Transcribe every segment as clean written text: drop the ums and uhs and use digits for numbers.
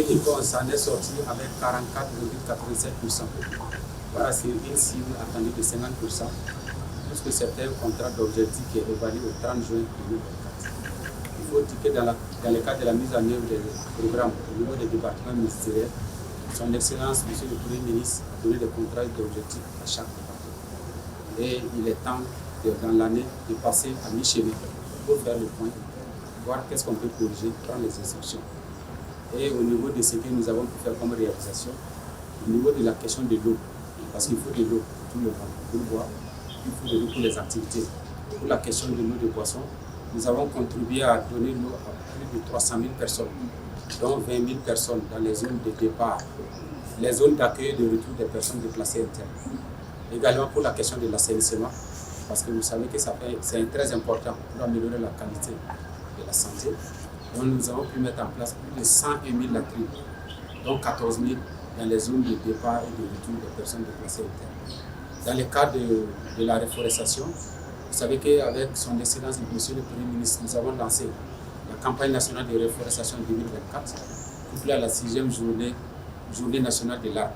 fait qu'on s'en est sorti avec 44,87%. Voilà, c'est une cible attendue de 50%, puisque c'était un contrat d'objectif qui est évalué au 30 juin 2024. Il faut dire que dans le cadre de la mise en œuvre des programmes au niveau des départements ministériels, son Excellence, M. le Premier ministre, a donné des contrats d'objectifs à chaque département. Et il est temps, dans l'année, de passer à mi-chemin pour faire le point, voir qu'est-ce qu'on peut corriger, prendre les instructions. Et au niveau de ce que nous avons pu faire comme réalisation, au niveau de la question de l'eau, parce qu'il faut de l'eau pour tout le monde, pour boire, il faut de l'eau pour les activités. Pour la question de l'eau de boisson, nous avons contribué à donner l'eau à plus de 300 000 personnes, dont 20 000 personnes dans les zones de départ, les zones d'accueil et de retour des personnes déplacées internes. Également pour la question de l'assainissement, parce que vous savez que c'est très important pour améliorer la qualité de la santé. Donc nous avons pu mettre en place plus de 101 000 latrines, dont 14 000 dans les zones de départ et de retour des personnes déplacées internes. Dans le cadre de la reforestation, vous savez qu'avec son Excellence Monsieur le Premier ministre, nous avons lancé la campagne nationale de reforestation 2024, couplée à la 6e journée nationale de l'arbre.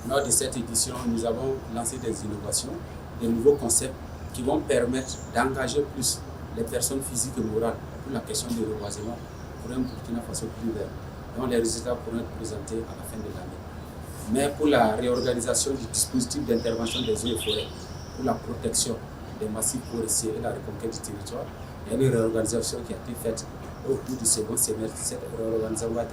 Lors de cette édition, nous avons lancé des innovations, des nouveaux concepts qui vont permettre d'engager plus les personnes physiques et morales pour la question du reboisement pour un Burkina Faso plus vert, dont les résultats pourront être présentés à la fin de l'année. Mais pour la réorganisation du dispositif d'intervention des eaux et forêts, pour la protection des massifs forestiers et la reconquête du territoire, il y a une réorganisation qui a été faite au cours du second semestre. Cette réorganisation va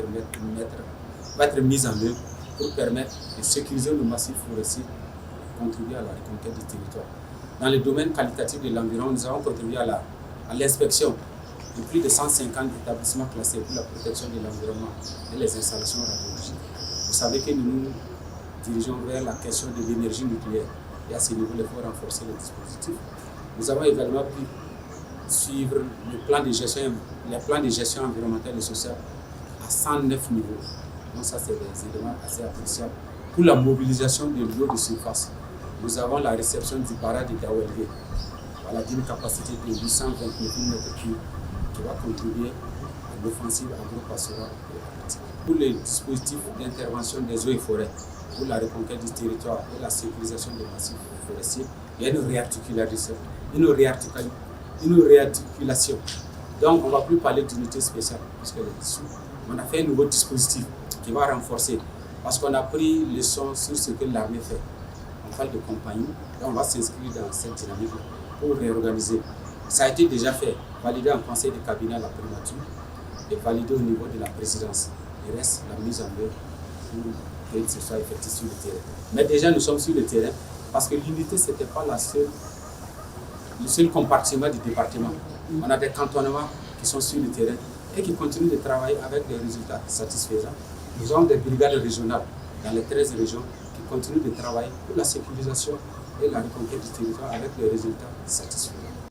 être mise en œuvre pour permettre de sécuriser le massif forestier et contribuer à la reconquête du territoire. Dans le domaine qualitatif de l'environnement, nous avons contribué à l'inspection de plus de 150 établissements classés pour la protection de l'environnement et les installations radiologiques. Vous savez que nous nous dirigeons vers la question de l'énergie nucléaire et à ce niveau, il faut renforcer le dispositif. Nous avons également pu suivre les plans de gestion environnementale et sociale à 109 niveaux. Donc ça, c'est des éléments assez appréciables. Pour la mobilisation de l'eau de surface, nous avons la réception du barrage de Daouelgué, d'une capacité de 829 000 m3 qui va contribuer à l'offensive agro-pastorale. Pour les dispositifs d'intervention des eaux et forêts, pour la reconquête du territoire et la sécurisation des massifs forestiers, il y a une réarticulation. Donc on ne va plus parler d'unité spéciale, puisque on a fait un nouveau dispositif qui va renforcer, parce qu'on a pris leçon sur ce que l'armée fait. On parle de compagnie, et on va s'inscrire dans cette dynamique pour réorganiser. Ça a été déjà fait, validé en conseil de cabinet à la primature et validé au niveau de la présidence. Il reste la mise en œuvre pour que ce soit effectif sur le terrain. Mais déjà nous sommes sur le terrain parce que l'unité, ce n'était pas le seul compartiment du département. On a des cantonnements qui sont sur le terrain et qui continuent de travailler avec des résultats satisfaisants. Nous avons des brigades régionales dans les 13 régions qui continuent de travailler pour la sécurisation et la reconquête du territoire avec des résultats satisfaisants.